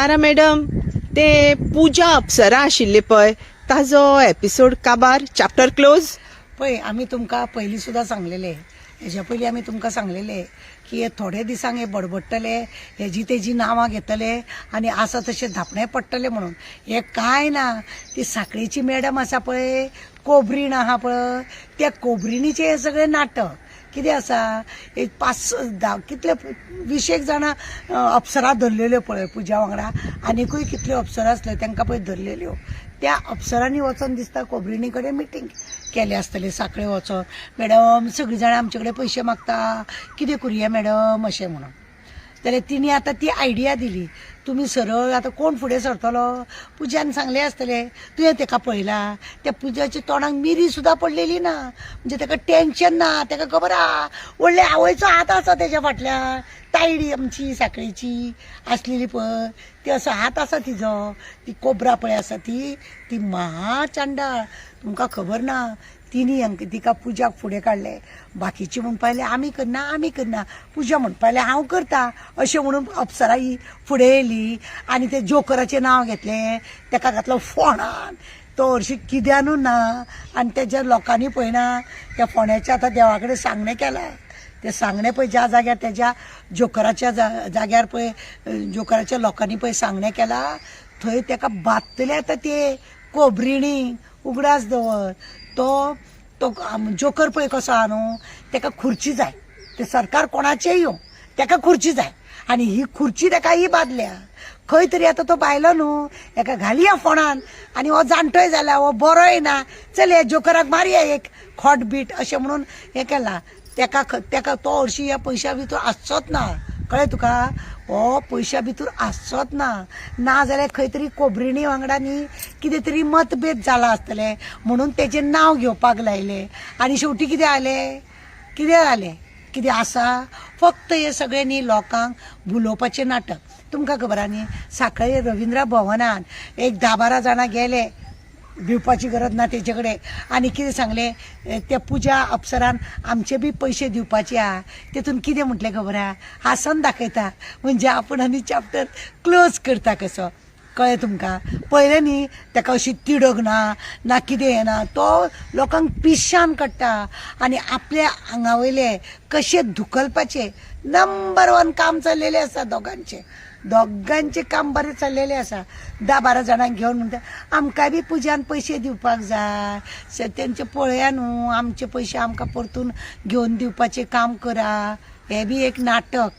तारा madam, ते पूजा अप्सरा आशिल्ले पळय ताजो एपिसोड काबार, चॅप्टर क्लोज. पळय, आमी तुमकां पयलीं सुद्दां सांगलेले, हेज्या पयलीं आमी तुमकां सांगलेले की हे थोडे दिसांक हे बडबडटले, हेजी तेजी नांवां घेतले आनी आसा तशें धापणे पडटले म्हणून. हे कांय ना. ती साखळेची मॅडम आसा पळय, कोबरीण आहा पळय, त्या कोबरिणीचें हे सगळें नाटक. कितें आसा, एक 5-10 कितले 20 जाणां अप्सरा धरलेल्यो पळय पुजा वांगडा, आनिकूय कितल्यो अप्सरा आसल्यो तांकां पळय धरलेल्यो. त्या अप्सरांनी वचोन दिसता कोबरिणी कडेन मिटींग केले आसतले साखळे वचोन. मॅडम, सगळीं जाणां आमचे कडेन पयशे मागता, कितें करुया मॅडम अशें म्हणून. जाल्यार तिणी आतां ती आयडिया दिली, तुमी सरळ आतां कोण फुडें सरतलो. पुजान सांगलें आसतलें, तुवें ताका पळयला, त्या पुजाच्या तोंडाक मिरी सुद्दां पडलेली ना, म्हणजे ताका टेन्शन ना. ताका खबर आहा व्हडले आवयचो हात आसा तेज्या फाटल्यान. तायडी आमची साखळेची आसलेली पळय, ती असो हात आसा तिजो. ती कोबरा पळय आसा ती महा चांडाळ, तुमकां खबर ना. तिणी तिका पुजाक फुडें काडलें. बाकीची म्हूण पाहिलें आमी करना. पुजा म्हूण पाहिलें हांव करता अशें म्हणून अप्सरा ही फुडें येयली आनी तें जोकराचें नांव घेतलें, ताका घातलो फोंडान. तो हरशीं किद्यानूच ना. आनी तेज्या लोकांनी पळयना, त्या फोंड्याचें आतां देवा कडेन सांगणें केलां. ते सांगणें पळय ज्या जाग्यार तेज्या जोकराच्या जाग्यार पळय जोकराच्या लोकांनी पळय सांगणें केलां, थंय ताका बादतले आतां ते कोबरिणी. उगडास दवर. तो जोकर पळय कसो आहा न्हू, ताका खुर्ची जाय. ते सरकार कोणाचेंय येवं, ताका खुर्ची जाय. आनी ही खुर्ची ताका ही बादल्या. खंय तरी आतां तो भायलो न्हू, हाका घालया फोंडान. आनी हो जाणटोय जाला, हो बरोय ना, चल हे जोकराक मारया एक खोट बीट अशें म्हणून हें केलां. ताका तो हरशीं ह्या पयशा भितर आसचोच ना. कळ्ळें तुका, हो पयशा भितर आसचोच ना जाल्यार खंय तरी कोबरिणी वांगडा न्ही कितें तरी मतभेद जाला आसतले म्हणून तेजें नांव घेवपाक लायलें. आनी शेवटी कितें जालें कितें आसा, फक्त हे सगळें न्ही लोकांक भुलोवपाचें नाटक. तुमकां खबर आहा न्ही, साखळे रविंद्र भवनान एक 10-12 जाणां गेले, भिवपाची गरज ना तेजे कडेन. आनी कितें सांगलें, त्या पुजा अप्सरान आमचे बी पयशे दिवपाचे आहा. तेतून कितें म्हटलें खबर आहा, हांसून दाखयता, म्हणजे आपण आनी चॅप्टर क्लोज करता कसो. कळ्ळें तुमकां. पळयलें न्ही, ताका अशी तिडक ना कितें हें ना. तो लोकांक पिश्यान काडटा आनी आपल्या आंगा वयले कशे धुकलपाचे. नंबर 1 काम चल्लेलें आसा दोगांचें काम बरें चल्लेलें आसा. 10-12 जाणांक घेवन म्हणटा आमकां बी पुजान पयशे दिवपाक जाय, तेंचे पळया न्हू, आमचे पयशे आमकां परतून घेवन दिवपाचें काम करा. हें बी एक नाटक,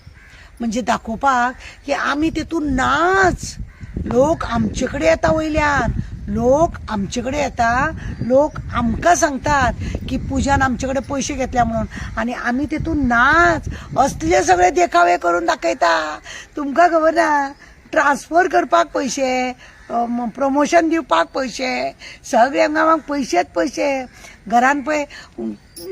म्हणजे दाखोवपाक की आमी तेतून नाच. लोक आमचे कडेन येता वयल्यान, लोक आमचे कडेन येता, लोक आमकां सांगतात की पुजान आमचे कडेन पयशे घेतल्या म्हणून, आनी आमी तेतून नाच. असले सगळे देखावे करून दाखयता. तुमकां खबर ना, ट्रान्सफर करपाक पयशे, प्रमोशन दिवपाक पयशे, सगळ्या गांवांक पयशेच पयशे. घरान पळय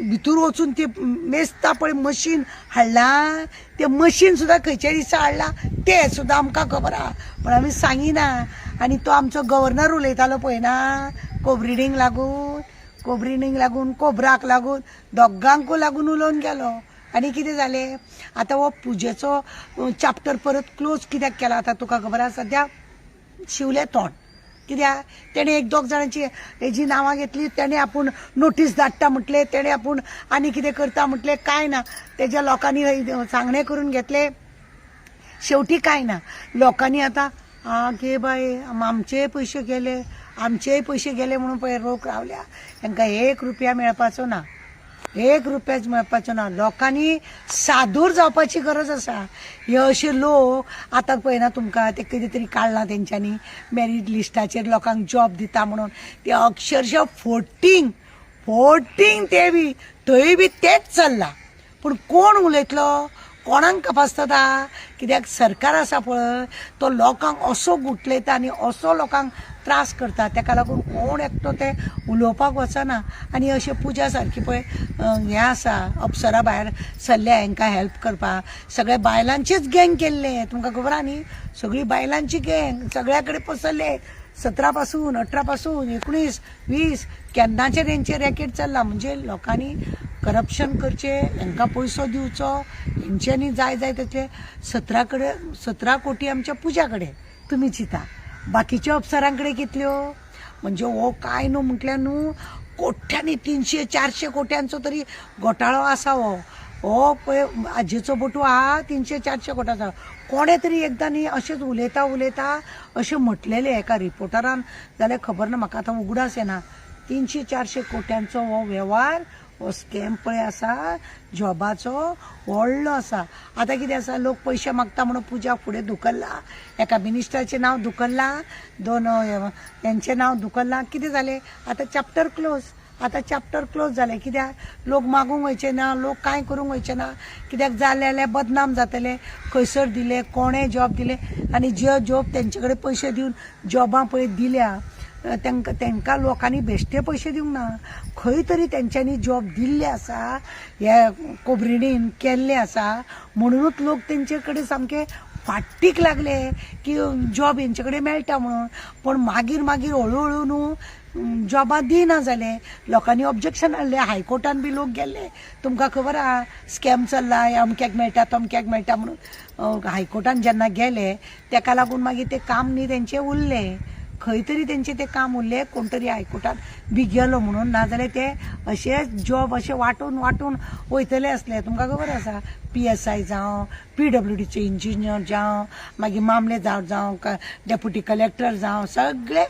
भितर वचून ती मेजता पळय मशीन हाडला, तें मशीन सुद्दां खंयच्या दिसा हाडला तें सुद्दां आमकां खबर आहा, पण आमी सांगिना. आनी तो आमचो गव्हर्नर उलयतालो पळय ना, कोबरिणींक लागून कोबराक लागून दोगांकूय लागून उलोवन गेलो. आनी कितें जालें, आतां हो पुजेचो चॅप्टर परत क्लोज कित्याक केला आतां तुका खबर आसा, सद्या शिवलें तोंड. कित्याक तेणें 1-2 जाणांची हेजी नांवां घेतली, तेणें आपूण नोटीस धाडटा म्हटलें, तेणें आपूण आनी कितें करता म्हटलें, कांय ना. तेज्या लोकांनी सांगणें करून घेतलें. शेवटी कांय ना. लोकांनी आतां गे बाय आमचेय पयशे गेले म्हणून पळय रोख रावल्या. तांकां 1 रुपया मेळपाचो ना, 1 रुपयाच मेळपाचो ना. लोकांनी सादूर जावपाची गरज आसा. हे अशे लोक आतां पळयना तुमकां, ते कितें तरी काडलां तेंच्यांनी मेरीट लिस्टाचेर लोकांक जॉब दिता म्हणून. ते अक्षरशः फोर्टिंग ते बी थंय बी तेच चल्लां. पूण कोण उलयतलो, कोणाक कपासता, कित्याक सरकार आसा पळय तो लोकांक असो गुटलयता आनी असो लोकांक त्रास करता. ताका लागून कोण एकटो ते उलोवपाक वचना. आनी अशें पुजा सारकी पळय हें आसा, अप्सरा भायर सरल्या हांकां हेल्प करपाक. सगळ्या बायलांचेच गँग केल्ले, तुमकां खबर आहा न्ही, सगळी बायलांची गँग सगळ्या कडेन पसरले. 17 पासून 18 पासून 19 20 केन्नाचे तेंचे रॅकेट चल्ला. म्हणजे लोकांनी करप्शन करचें, हांकां पयसो दिवचो, हेंच्यांनी जाय तसले 17 कोटी आमच्या पुजा कडेन. तुमी चिता बाकीच्या अफसरांकडे कितल्यो म्हणजे हो काय न्हू म्हटल्यार न्हू कोट्यांनी 300-400 कोट्यांचो तरी घोटाळो आसा हो पळय आजेचो बटू आहा 300-400 कोट्याचो कोणे तरी एकदां न्ही अशेंच उलयता अशें म्हटलेलें एका रिपोर्टरान जाल्यार खबर ना म्हाका आतां उगडास येना 300-400 कोट्यांचो हो वेव्हार हो स्कॅम पळय आसा जॉबाचो व्हडलो आसा. आतां कितें आसा लोक पयशे मागता म्हणून पुजा फुडें धुकल्ला एका मिनिस्टराचें नांव धुकल्ला 2 यांचें नांव धुकल्ला कितें जालें आतां चॅप्टर क्लोज जालें कित्याक लोक मागूंक वयचे ना लोक कांय करूंक वयचे ना कित्याक जालें जाल्यार बदनाम जातले खंयसर दिले कोणें जॉब दिले आनी जे जॉब तेंचे कडेन पयशे दिवन जॉबां पळय दिल्या तांकां लोकांनी बेश्टे पयशे दिवंक ना खंय तरी तेंच्यांनी जॉब दिल्ले आसा हे कोबरिणीन केल्ले आसा म्हणूनच लोक तेंचे कडेन सामके फाटीक लागले की जॉब हेंचे कडेन मेळटा म्हणून पण मागीर हळू न्हू जॉबां दिना जाले लोकांनी ऑब्जेक्शन हाडलें हायकोर्टान बी लोक गेल्ले तुमकां खबर आहा स्कॅम चल्ला अमक्याक मेळटा तमक्याक मेळटा म्हणून हायकोर्टान जेन्ना गेले तेका लागून मागीर ते काम न्ही तेंचें उरलें खंय तरी तेंचे ते काम उरले कोण तरी हायकोर्टान बी गेलो म्हणून नाजाल्यार ते अशे जॉब अशे वाटून वयतले असले तुमकां खबर आसा PSI जावं PWDचे इंजिनियर जावं मागीर मामलेदार जावं डेप्युटी कलेक्टर जावं सगळे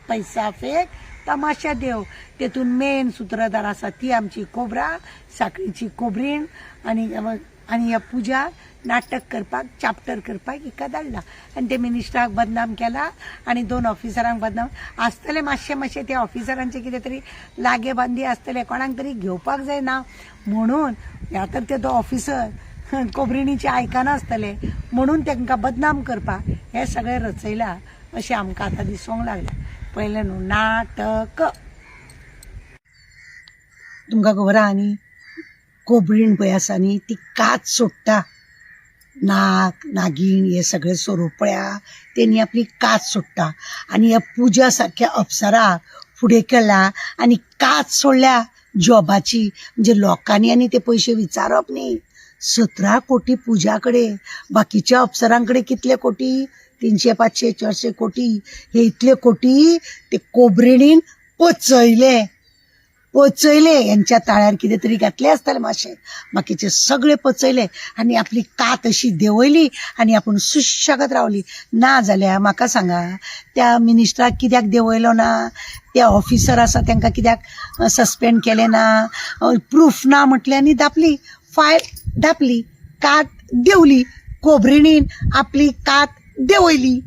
पैसा फेक तमाशा देव तेतून मेन सूत्रधार आसा ती आमची कोबरा साखळीची कोबरीण आणि ह्या पुजा नाटक करपाक चॅप्टर करपाक हिका धाडला आनी ते मिनिस्टराक बदनाम केला आनी 2 ऑफिसरांक बदनाम आसतले मातशे ते ऑफिसरांचे कितें तरी लागे बांदी आसतले कोणाक तरी घेवपाक जाय ना म्हणून ह्या तर ते 2 ऑफिसर कोबरिणीचे आयकना आसतले म्हणून तांकां बदनाम करपाक हे सगळें रचयलां अशें आमकां आतां दिसूंक लागलां पयलें न्हू नाटक तुमकां खबर आहा न्ही कोबरीण पळय आसा न्ही ती कात सोडटा नाग नागीण हे सगळे सोरोपळ्या तेणी आपली कात सोडटा आनी ह्या पुजा सारख्या अप्सराक फुडें केला आनी कात सोडल्या जॉबाची म्हणजे लोकांनी आनी ते पयशे विचारप न्ही 17 कोटी पुजा कडेन बाकीच्या अप्सरांकडे कितले कोटी 300-500-400 कोटी हे इतले कोटी ते कोबरिणीन पचयले यांच्या ताळ्यार कितें तरी घातले आसतले मातशे बाकीचे सगळे पचयले आनी आपली कात अशी देंवयली आनी आपूण सुशेगाद रावली ना जाल्यार म्हाका सांगा त्या मिनिस्टराक कित्याक देंवयलो ना त्या ऑफिसर आसा तांकां कित्याक सस्पेंड केलें ना प्रूफ ना म्हटलें आनी धापली फायल धापली कात देंवली कोबरिणीन आपली कात देंवयली